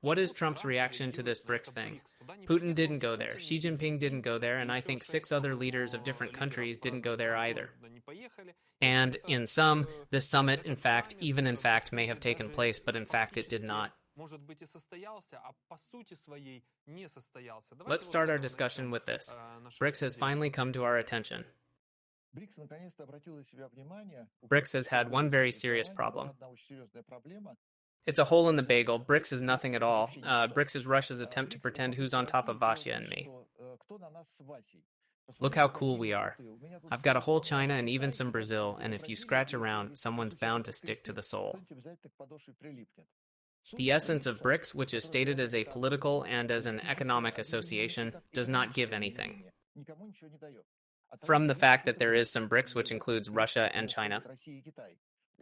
What is Trump's reaction to this BRICS thing? Putin didn't go there, Xi Jinping didn't go there, and I think 6 other leaders of different countries didn't go there either. And in sum, this summit, in fact, may have taken place, but in fact it did not. Let's start our discussion with this. BRICS has finally come to our attention. BRICS has had one very serious problem. It's a hole in the bagel. BRICS is nothing at all. BRICS is Russia's attempt to pretend who's on top of Vasya and me. Look how cool we are. I've got a whole China and even some Brazil, and if you scratch around, someone's bound to stick to the soul. The essence of BRICS, which is stated as a political and as an economic association, does not give anything. From the fact that there is some BRICS, which includes Russia and China.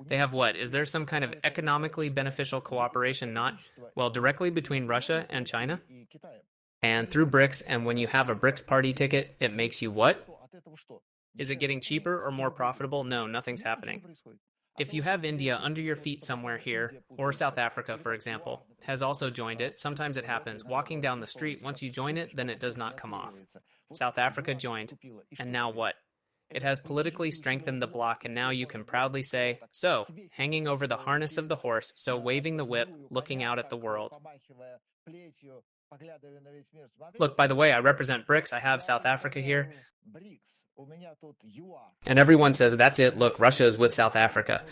They have what? Is there some kind of economically beneficial cooperation not, well, directly between Russia and China? And through BRICS, and when you have a BRICS party ticket, it makes you what? Is it getting cheaper or more profitable? No, nothing's happening. If you have India under your feet somewhere here, or South Africa, for example, has also joined it, sometimes it happens. Walking down the street, once you join it, then it does not come off. South Africa joined, and now what? It has politically strengthened the bloc, and now you can proudly say, so, hanging over the harness of the horse, so waving the whip, looking out at the world. Look, by the way, I represent BRICS. I have South Africa here. And everyone says, that's it, look, Russia is with South Africa.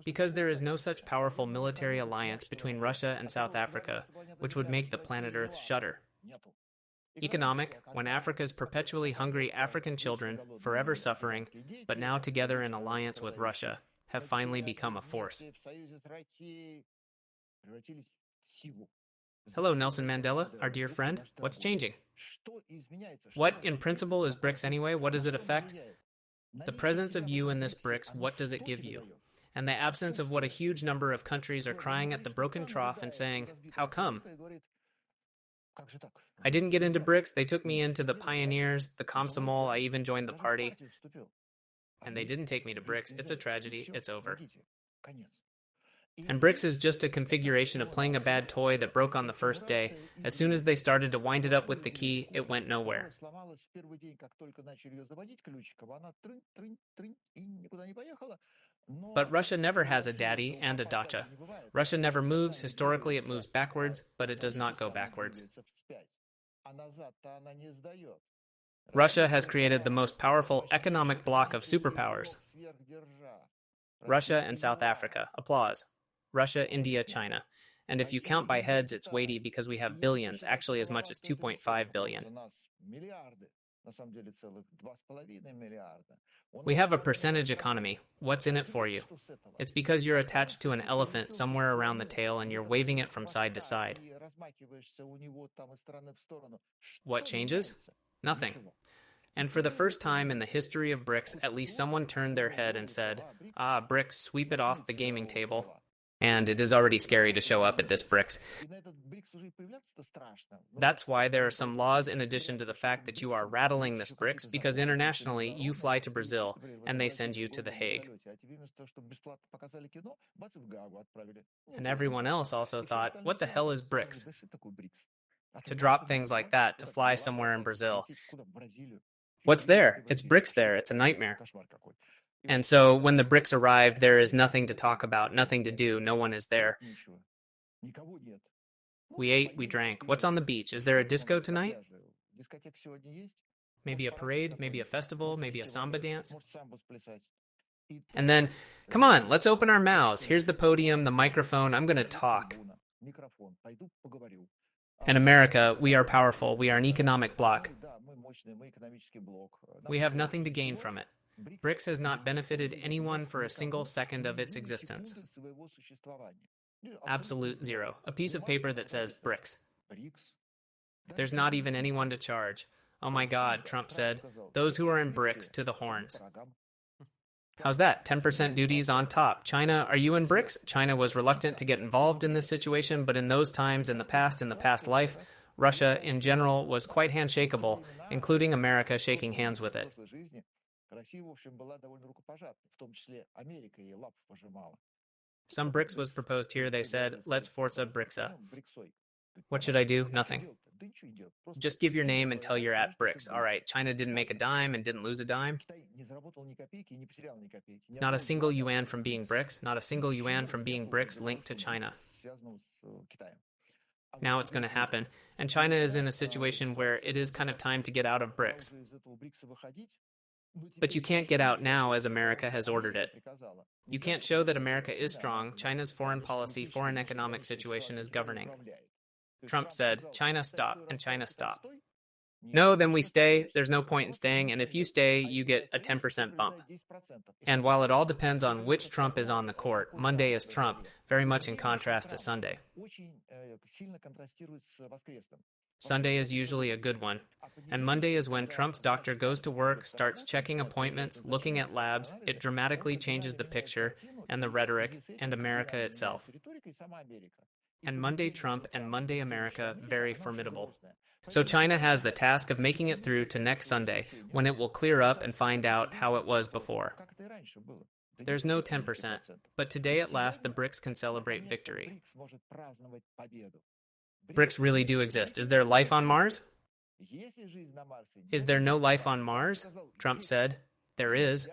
Because there is no such powerful military alliance between Russia and South Africa, which would make the planet Earth shudder. Economic, when Africa's perpetually hungry African children, forever suffering, but now together in alliance with Russia, have finally become a force. Hello, Nelson Mandela, our dear friend. What's changing? What, in principle, is BRICS anyway? What does it affect? The presence of you in this BRICS, what does it give you? And the absence of what a huge number of countries are crying at the broken trough and saying, how come? I didn't get into BRICS. They took me into the Pioneers, the Komsomol. I even joined the party. And they didn't take me to BRICS. It's a tragedy. It's over. And BRICS is just a configuration of playing a bad toy that broke on the first day. As soon as they started to wind it up with the key, it went nowhere. But Russia never has a daddy and a dacha. Russia never moves. Historically, it moves backwards, but it does not go backwards. Russia has created the most powerful economic bloc of superpowers. Russia and South Africa. Applause. Russia, India, China. And if you count by heads, it's weighty because we have billions, actually as much as 2.5 billion. We have a percentage economy. What's in it for you? It's because you're attached to an elephant somewhere around the tail and you're waving it from side to side. What changes? Nothing. And for the first time in the history of BRICS, at least someone turned their head and said, BRICS, sweep it off the gaming table. And it is already scary to show up at this BRICS. That's why there are some laws in addition to the fact that you are rattling this BRICS, because internationally you fly to Brazil and they send you to The Hague. And everyone else also thought, what the hell is BRICS? To drop things like that, to fly somewhere in Brazil. What's there? It's BRICS there. It's a nightmare. And so when the BRICS arrived, there is nothing to talk about, nothing to do, no one is there. We ate, we drank. What's on the beach? Is there a disco tonight? Maybe a parade, maybe a festival, maybe a samba dance? And then, come on, let's open our mouths. Here's the podium, the microphone, I'm going to talk. In America, we are powerful. We are an economic bloc. We have nothing to gain from it. BRICS has not benefited anyone for a single second of its existence. Absolute zero. A piece of paper that says BRICS. There's not even anyone to charge. Oh my God, Trump said. Those who are in BRICS to the horns. How's that? 10% duties on top. China, are you in BRICS? China was reluctant to get involved in this situation, but in those times, in the past life, Russia in general was quite handshakeable, including America shaking hands with it. Some BRICS was proposed here. They said, let's forza BRICSA. What should I do? Nothing. Just give your name and tell you're at BRICS. All right, China didn't make a dime and didn't lose a dime. Not a single yuan from being BRICS. Not a single yuan from being BRICS linked to China. Now it's going to happen. And China is in a situation where it is kind of time to get out of BRICS. But you can't get out now as America has ordered it. You can't show that America is strong. China's foreign policy, foreign economic situation is governing. Trump said, China stop, and China stop. No, then we stay. There's no point in staying, and if you stay, you get a 10% bump. And while it all depends on which Trump is on the court, Monday is Trump, very much in contrast to Sunday. Sunday is usually a good one, and Monday is when Trump's doctor goes to work, starts checking appointments, looking at labs. It dramatically changes the picture and the rhetoric and America itself. And Monday Trump and Monday America, very formidable. So China has the task of making it through to next Sunday, when it will clear up and find out how it was before. There's no 10%, but today at last the BRICS can celebrate victory. BRICS really do exist. Is there life on Mars? Is there no life on Mars? Trump said, there is.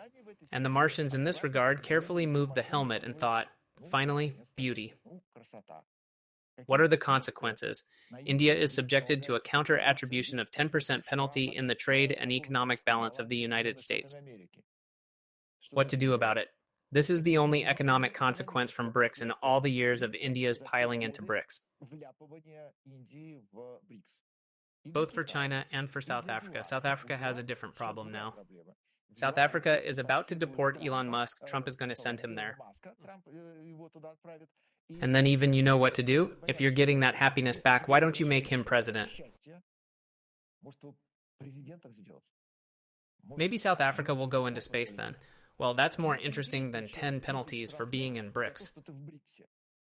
And the Martians in this regard carefully moved the helmet and thought, finally, beauty. What are the consequences? India is subjected to a counter-attribution of 10% penalty in the trade and economic balance of the United States. What to do about it? This is the only economic consequence from BRICS in all the years of India's piling into BRICS. Both for China and for South Africa. South Africa has a different problem now. South Africa is about to deport Elon Musk. Trump is going to send him there. And then even you know what to do? If you're getting that happiness back, why don't you make him president? Maybe South Africa will go into space then. Well, that's more interesting than 10 penalties for being in BRICS.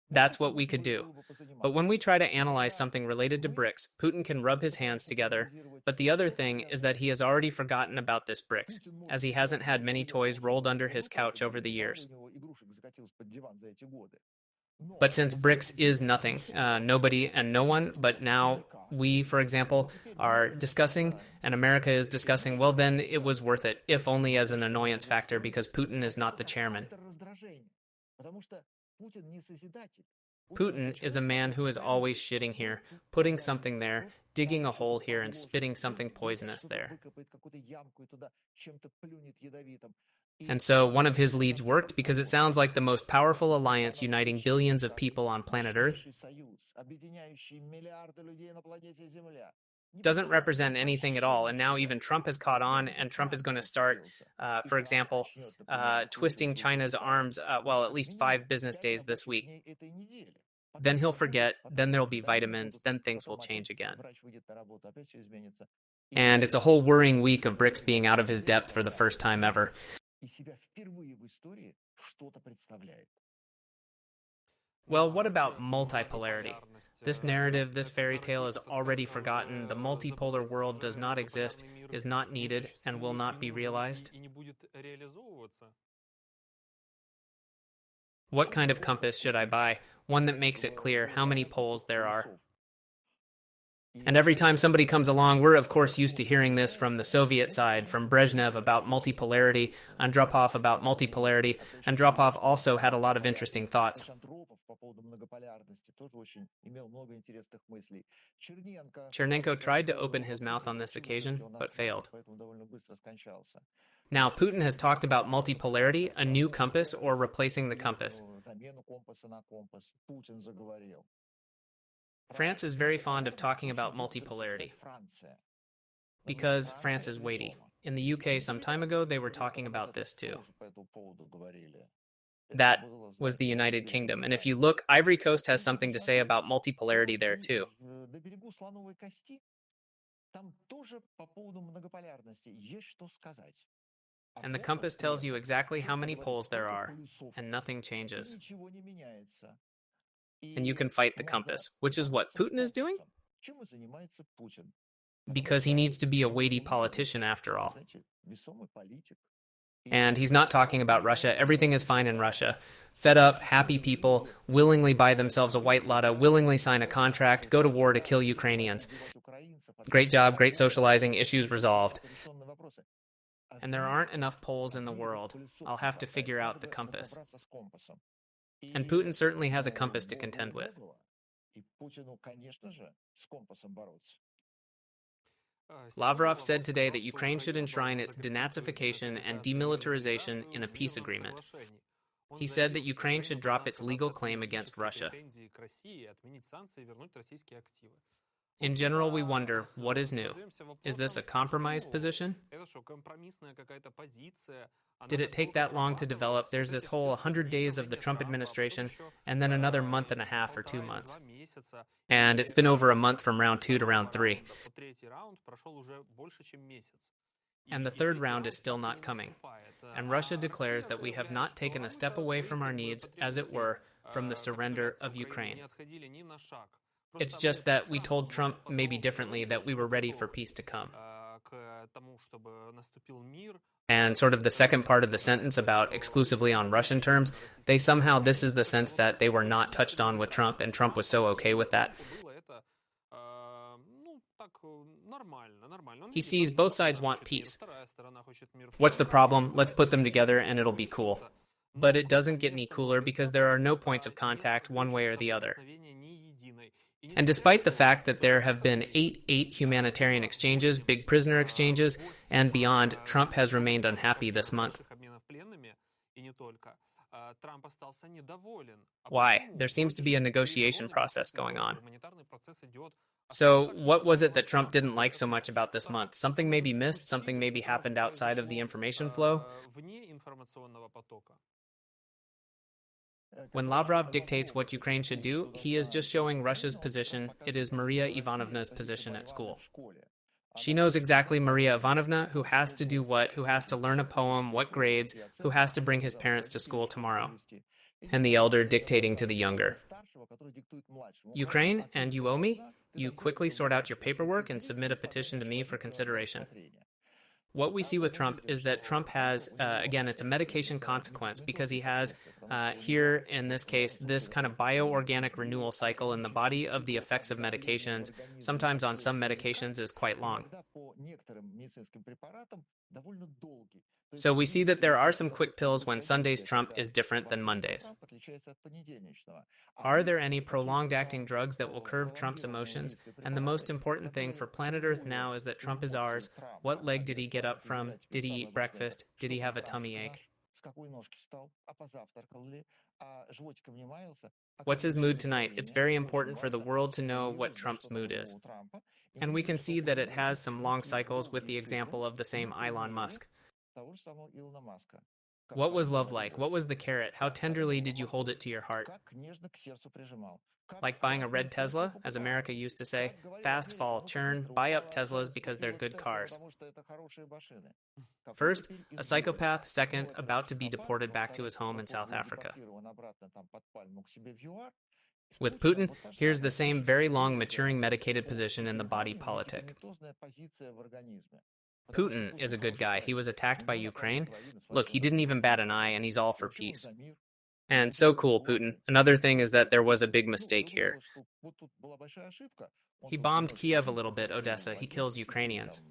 That's what we could do. But when we try to analyze something related to BRICS, Putin can rub his hands together. But the other thing is that he has already forgotten about this BRICS, as he hasn't had many toys rolled under his couch over the years. But since BRICS is nothing, nobody and no one, but now we, for example, are discussing, and America is discussing, well, then it was worth it, if only as an annoyance factor, because Putin is not the chairman. Putin is a man who is always shitting here, putting something there, digging a hole here, and spitting something poisonous there. And so one of his leads worked because it sounds like the most powerful alliance uniting billions of people on planet Earth doesn't represent anything at all. And now even Trump has caught on, and Trump is going to start, for example, twisting China's arms, at least 5 business days this week. Then he'll forget, then there'll be vitamins, then things will change again. And it's a whole worrying week of BRICS being out of his depth for the first time ever. Well, what about multipolarity? This narrative, this fairy tale is already forgotten. The multipolar world does not exist, is not needed, and will not be realized. What kind of compass should I buy? One that makes it clear how many poles there are. And every time somebody comes along, we're of course used to hearing this from the Soviet side, from Brezhnev about multipolarity, Andropov about multipolarity. Andropov also had a lot of interesting thoughts. Chernenko tried to open his mouth on this occasion, but failed. Now, Putin has talked about multipolarity, a new compass, or replacing the compass. France is very fond of talking about multipolarity because France is weighty. In the UK some time ago, they were talking about this too. That was the United Kingdom. And if you look, Ivory Coast has something to say about multipolarity there too. And the compass tells you exactly how many poles there are, and nothing changes. And you can fight the compass, which is what Putin is doing? Because he needs to be a weighty politician after all. And he's not talking about Russia. Everything is fine in Russia. Fed up, happy people willingly buy themselves a white Lada, willingly sign a contract, go to war to kill Ukrainians. Great job, great socializing, issues resolved. And there aren't enough poles in the world. I'll have to figure out the compass. And Putin certainly has a compass to contend with. Lavrov said today that Ukraine should enshrine its denazification and demilitarization in a peace agreement. He said that Ukraine should drop its legal claim against Russia. In general, we wonder, what is new? Is this a compromise position? Did it take that long to develop? There's this whole 100 days of the Trump administration, and then another month and a half or 2 months. And it's been over a month from round 2 to round 3. And the third round is still not coming. And Russia declares that we have not taken a step away from our needs, as it were, from the surrender of Ukraine. It's just that we told Trump, maybe differently, that we were ready for peace to come. And sort of the second part of the sentence about exclusively on Russian terms, this is the sense that they were not touched on with Trump, and Trump was so okay with that. He sees both sides want peace. What's the problem? Let's put them together and it'll be cool. But it doesn't get any cooler because there are no points of contact one way or the other. And despite the fact that there have been eight humanitarian exchanges, big prisoner exchanges, and beyond, Trump has remained unhappy this month. Why? There seems to be a negotiation process going on. So what was it that Trump didn't like so much about this month? Something maybe missed, something maybe happened outside of the information flow? When Lavrov dictates what Ukraine should do, he is just showing Russia's position. It is Maria Ivanovna's position at school. She knows exactly Maria Ivanovna, who has to do what, who has to learn a poem, what grades, who has to bring his parents to school tomorrow. And the elder dictating to the younger. Ukraine, and you owe me? You quickly sort out your paperwork and submit a petition to me for consideration. What we see with Trump is that Trump has, again, it's a medication consequence because he has, here in this case, this kind of bioorganic renewal cycle in the body of the effects of medications, sometimes on some medications is quite long. So we see that there are some quick pills when Sunday's Trump is different than Monday's. Are there any prolonged-acting drugs that will curb Trump's emotions? And the most important thing for planet Earth now is that Trump is ours. What leg did he get up from? Did he eat breakfast? Did he have a tummy ache? What's his mood tonight? It's very important for the world to know what Trump's mood is. And we can see that it has some long cycles with the example of the same Elon Musk. What was love like? What was the carrot? How tenderly did you hold it to your heart? Like buying a red Tesla, as America used to say, fast, fall, churn, buy up Teslas because they're good cars. First, a psychopath. Second, about to be deported back to his home in South Africa. With Putin, here's the same very long, maturing, medicated position in the body politic. Putin is a good guy. He was attacked by Ukraine. Look, he didn't even bat an eye, and he's all for peace. And so cool, Putin. Another thing is that there was a big mistake here. He bombed Kiev a little bit, Odessa. He kills Ukrainians.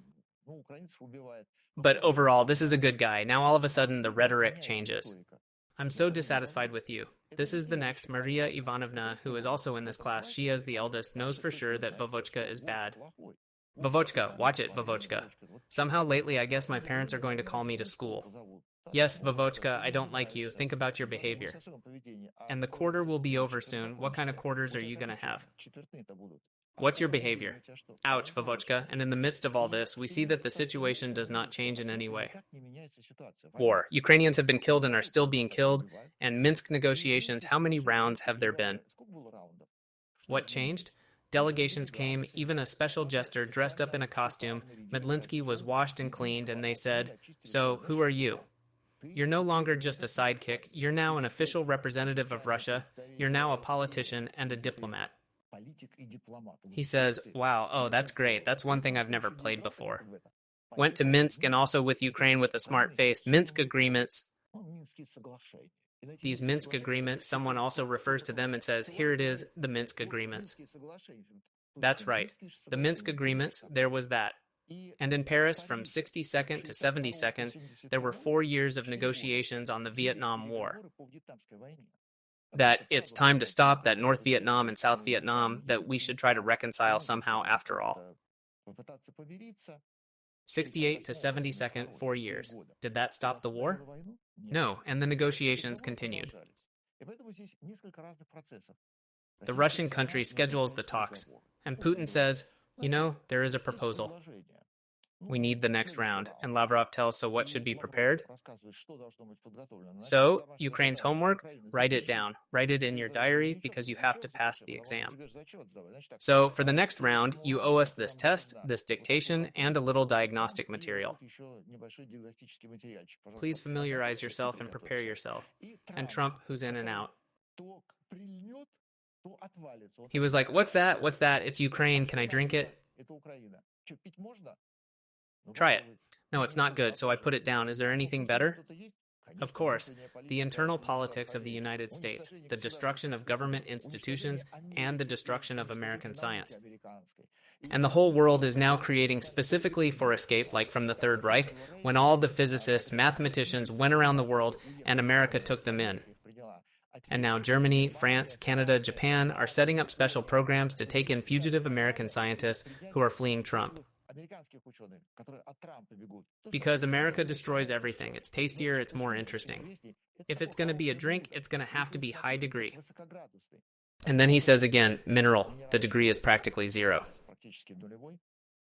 But overall, this is a good guy. Now all of a sudden, the rhetoric changes. I'm so dissatisfied with you. This is the next Maria Ivanovna, who is also in this class. She, as the eldest, knows for sure that Vavochka is bad. Vavochka, watch it, Vavochka. Somehow lately I guess my parents are going to call me to school. Yes, Vavochka, I don't like you. Think about your behavior. And the quarter will be over soon. What kind of quarters are you going to have? What's your behavior? Ouch, Vavochka. And in the midst of all this, we see that the situation does not change in any way. War. Ukrainians have been killed and are still being killed. And Minsk negotiations, how many rounds have there been? What changed? Delegations came, even a special jester dressed up in a costume. Medlinsky was washed and cleaned, and they said, "So, who are you? You're no longer just a sidekick. You're now an official representative of Russia. You're now a politician and a diplomat." He says, "Wow, oh, that's great. That's one thing I've never played before." went to Minsk and also with Ukraine with a smart face. Minsk agreements. These Minsk agreements, someone also refers to them and says, here it is, the Minsk agreements. That's right. The Minsk agreements, there was that. And in Paris, from 62nd to 72nd, there were 4 years of negotiations on the Vietnam War. That it's time to stop, that North Vietnam and South Vietnam, that we should try to reconcile somehow after all. 68 to 72nd, 4 years. Did that stop the war? No, and the negotiations continued. The Russian country schedules the talks, and Putin says, there is a proposal. We need the next round, and Lavrov tells, so what should be prepared? So, Ukraine's homework, write it down. Write it in your diary because you have to pass the exam. So, for the next round, you owe us this test, this dictation, and a little diagnostic material. Please familiarize yourself and prepare yourself. And Trump, who's in and out. He was like, what's that? What's that? It's Ukraine. Can I drink it? Try it. No, it's not good, so I put it down. Is there anything better? Of course, the internal politics of the United States, the destruction of government institutions, and the destruction of American science. And the whole world is now creating specifically for escape, like from the Third Reich, when all the physicists, mathematicians went around the world and America took them in. And now Germany, France, Canada, Japan are setting up special programs to take in fugitive American scientists who are fleeing Trump. Because America destroys everything. It's tastier, it's more interesting. If it's going to be a drink, it's going to have to be high degree. And then he says again, mineral. The degree is practically 0.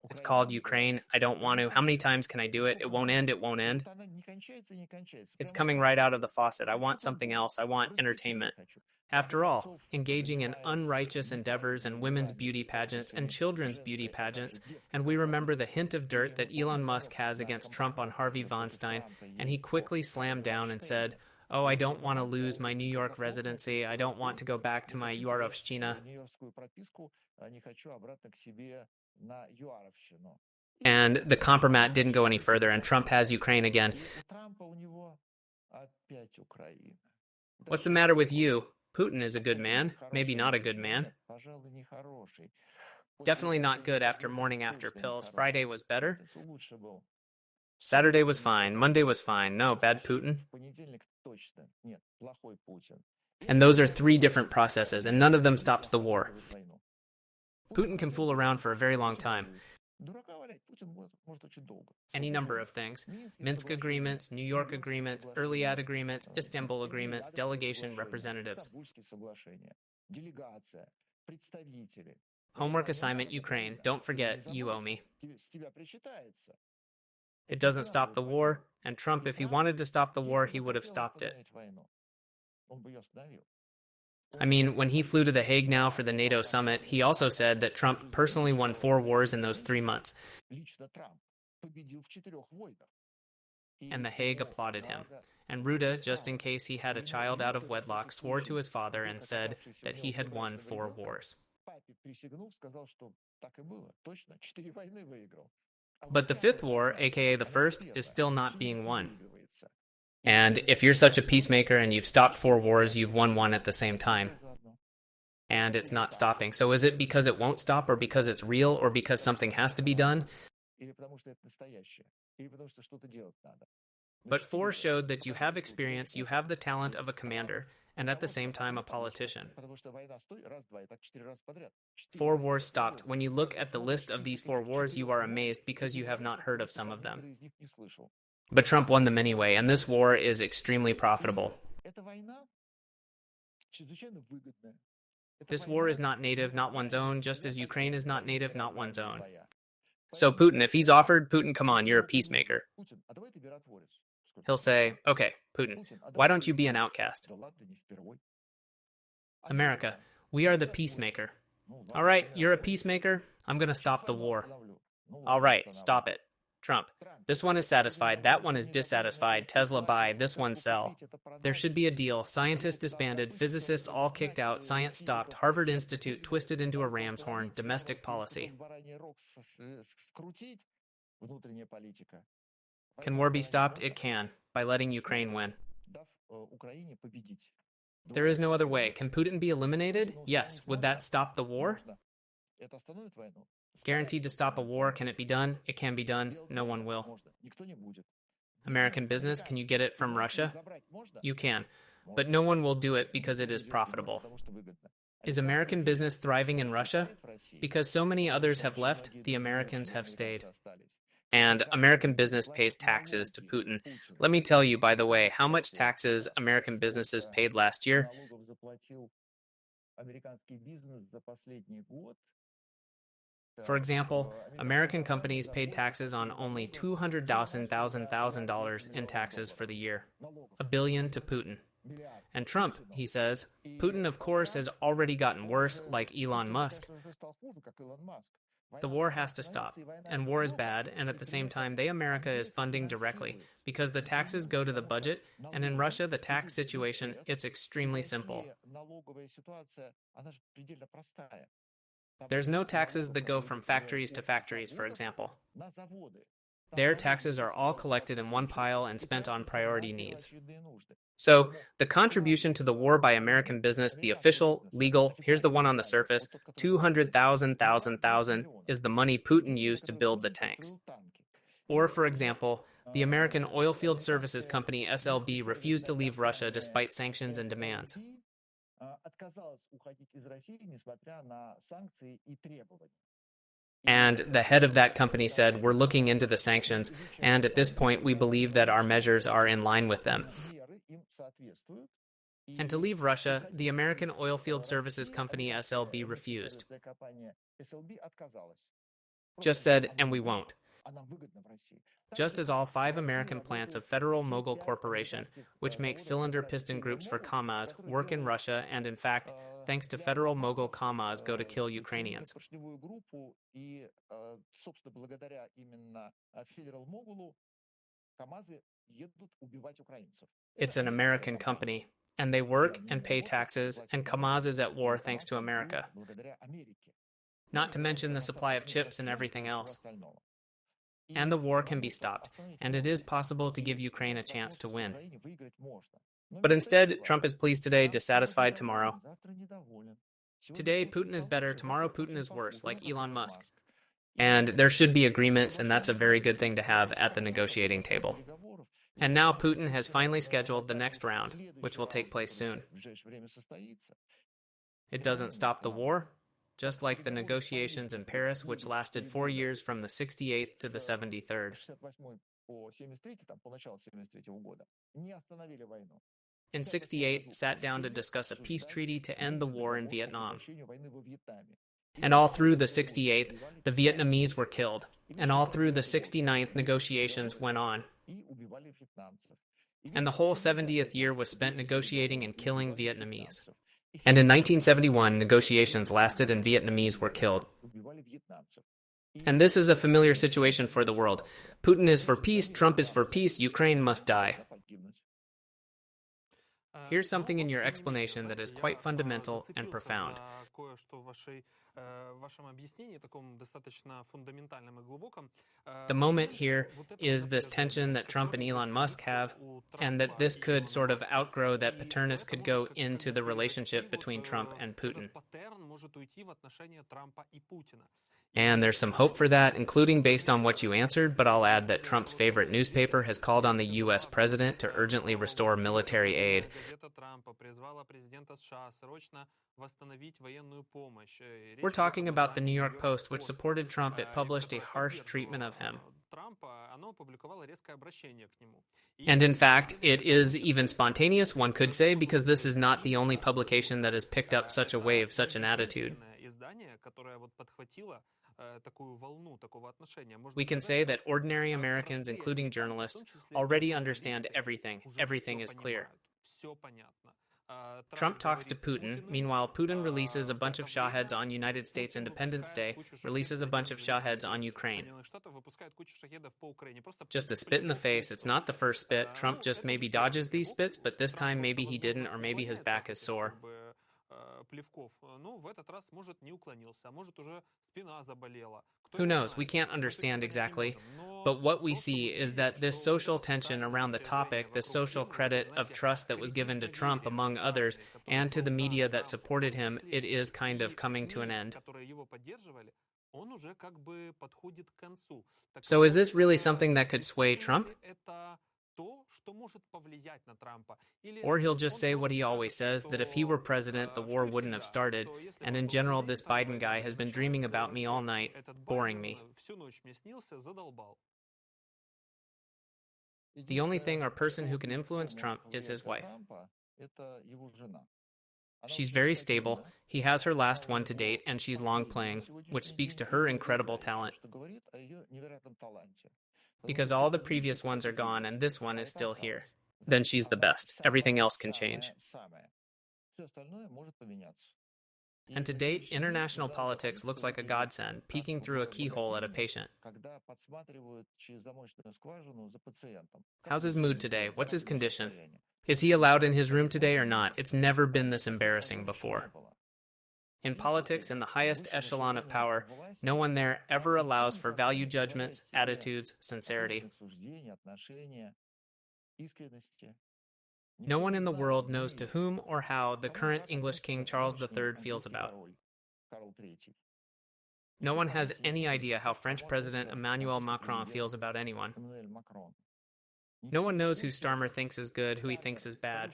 It's called Ukraine. I don't want to. How many times can I do it? It won't end. It won't end. It's coming right out of the faucet. I want something else. I want entertainment. After all, engaging in unrighteous endeavors and women's beauty pageants and children's beauty pageants, and we remember the hint of dirt that Elon Musk has against Trump on Harvey Weinstein, and he quickly slammed down and said, oh, I don't want to lose my New York residency. I don't want to go back to my Yarovshchina. And the compromat didn't go any further, and Trump has Ukraine again. What's the matter with you? Putin is a good man. Maybe not a good man. Definitely not good after morning after pills. Friday was better. Saturday was fine. Monday was fine. No, bad Putin. And those are 3 different processes, and none of them stops the war. Putin can fool around for a very long time. Any number of things. Minsk agreements, New York agreements, Early-Ad agreements, Istanbul agreements, delegation representatives. Homework assignment, Ukraine. Don't forget, you owe me. It doesn't stop the war, and Trump, if he wanted to stop the war, he would have stopped it. I mean, when he flew to The Hague now for the NATO summit, he also said that Trump personally won 4 wars in those 3 months. And The Hague applauded him. And Ruda, just in case he had a child out of wedlock, swore to his father and said that he had won 4 wars. But the 5th war, aka the first, is still not being won. And if you're such a peacemaker and you've stopped 4 wars, you've won 1 at the same time. And it's not stopping. So is it because it won't stop, or because it's real, or because something has to be done? But 4 showed that you have experience, you have the talent of a commander, and at the same time a politician. 4 wars stopped. When you look at the list of these 4 wars, you are amazed because you have not heard of some of them. But Trump won them anyway, and this war is extremely profitable. This war is not native, not one's own, just as Ukraine is not native, not one's own. So Putin, if he's offered, Putin, come on, you're a peacemaker. He'll say, okay, Putin, why don't you be an outcast? America, we are the peacemaker. All right, you're a peacemaker, I'm going to stop the war. All right, stop it. Trump, this one is satisfied, that one is dissatisfied, Tesla buy, this one sell. There should be a deal, scientists disbanded, physicists all kicked out, science stopped, Harvard Institute twisted into a ram's horn, domestic policy. Can war be stopped? It can, by letting Ukraine win. There is no other way. Can Putin be eliminated? Yes. Would that stop the war? Guaranteed to stop a war. Can it be done? It can be done. No one will. American business, can you get it from Russia? You can, but no one will do it because it is profitable. Is American business thriving in Russia? Because so many others have left, the Americans have stayed. And American business pays taxes to Putin. Let me tell you, by the way, how much taxes American businesses paid last year. For example, American companies paid taxes on only $200,000 in taxes for the year. $1 billion to Putin. And Trump, he says, Putin, of course, has already gotten worse, like Elon Musk. The war has to stop, and war is bad, and at the same time, America is funding directly, because the taxes go to the budget, and in Russia, the tax situation, it's extremely simple. There's no taxes that go from factories to factories, for example. Their taxes are all collected in one pile and spent on priority needs. So, the contribution to the war by American business, the official, legal, here's the one on the surface, 200,000 is the money Putin used to build the tanks. Or, for example, the American oilfield services company SLB refused to leave Russia despite sanctions and demands. And the head of that company said, we're looking into the sanctions, and at this point we believe that our measures are in line with them. And to leave Russia, the American oilfield services company SLB refused. Just said, and we won't. Just as all 5 American plants of Federal Mogul Corporation, which makes cylinder piston groups for KAMAZ, work in Russia, and in fact, thanks to Federal Mogul KAMAZ, go to kill Ukrainians. It's an American company, and they work and pay taxes, and KAMAZ is at war thanks to America. Not to mention the supply of chips and everything else. And the war can be stopped, and it is possible to give Ukraine a chance to win. But instead, Trump is pleased today, dissatisfied tomorrow. Today, Putin is better, tomorrow Putin is worse, like Elon Musk. And there should be agreements, and that's a very good thing to have at the negotiating table. And now Putin has finally scheduled the next round, which will take place soon. It doesn't stop the war, just like the negotiations in Paris, which lasted 4 years from the 68th to the 73rd. In 68, sat down to discuss a peace treaty to end the war in Vietnam. And all through the 68th, the Vietnamese were killed. And all through the 69th, negotiations went on. And the whole 70th year was spent negotiating and killing Vietnamese. And in 1971, negotiations lasted and Vietnamese were killed. And this is a familiar situation for the world. Putin is for peace, Trump is for peace, Ukraine must die. Here's something in your explanation that is quite fundamental and profound. The moment here is this tension that Trump and Elon Musk have, and that this could sort of outgrow, that paternus could go into the relationship between Trump and Putin. And there's some hope for that, including based on what you answered, but I'll add that Trump's favorite newspaper has called on the U.S. president to urgently restore military aid. We're talking about the New York Post, which supported Trump. It published a harsh treatment of him. And in fact, it is even spontaneous, one could say, because this is not the only publication that has picked up such a wave, such an attitude. We can say that ordinary Americans, including journalists, already understand everything. Everything is clear. Trump talks to Putin. Meanwhile, Putin releases a bunch of shaheds on United States Independence Day, releases a bunch of shaheds on Ukraine. Just a spit in the face. It's not the first spit. Trump just maybe dodges these spits, but this time maybe he didn't, or maybe his back is sore. Who knows? We can't understand exactly. But what we see is that this social tension around the topic, the social credit of trust that was given to Trump, among others, and to the media that supported him, it is kind of coming to an end. So is this really something that could sway Trump? Or he'll just say what he always says, that if he were president, the war wouldn't have started, and in general, this Biden guy has been dreaming about me all night, boring me. The only thing or person who can influence Trump is his wife. She's very stable, he has her last one to date, and she's long playing, which speaks to her incredible talent. Because all the previous ones are gone and this one is still here. Then she's the best. Everything else can change. And to date, international politics looks like a godsend, peeking through a keyhole at a patient. How's his mood today? What's his condition? Is he allowed in his room today or not? It's never been this embarrassing before. In politics, in the highest echelon of power, no one there ever allows for value judgments, attitudes, sincerity. No one in the world knows to whom or how the current English King Charles III feels about. No one has any idea how French President Emmanuel Macron feels about anyone. No one knows who Starmer thinks is good, who he thinks is bad.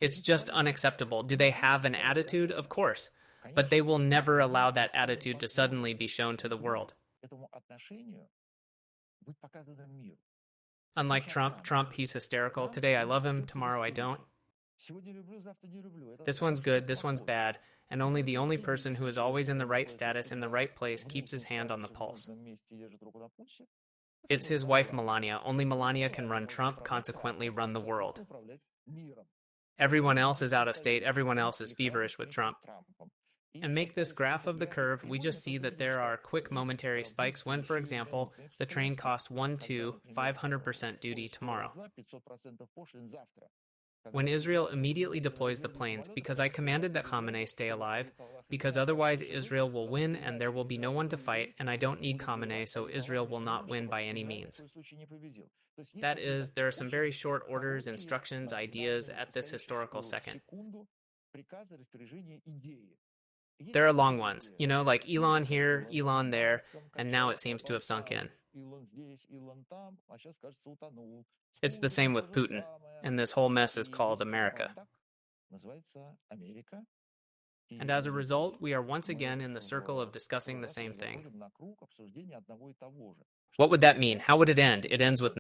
It's just unacceptable. Do they have an attitude? Of course. But they will never allow that attitude to suddenly be shown to the world. Unlike Trump, he's hysterical. Today I love him, tomorrow I don't. This one's good, this one's bad, and only the only person who is always in the right status, in the right place, keeps his hand on the pulse. It's his wife, Melania. Only Melania can run Trump, consequently run the world. Everyone else is out of state, everyone else is feverish with Trump. And make this graph of the curve, we just see that there are quick momentary spikes when, for example, the train costs 500% duty tomorrow. When Israel immediately deploys the planes, because I commanded that Khamenei stay alive, because otherwise Israel will win and there will be no one to fight, and I don't need Khamenei, so Israel will not win by any means. That is, there are some very short orders, instructions, ideas at this historical second. There are long ones, like Elon here, Elon there, and now it seems to have sunk in. It's the same with Putin, and this whole mess is called America. And as a result, we are once again in the circle of discussing the same thing. What would that mean? How would it end? It ends with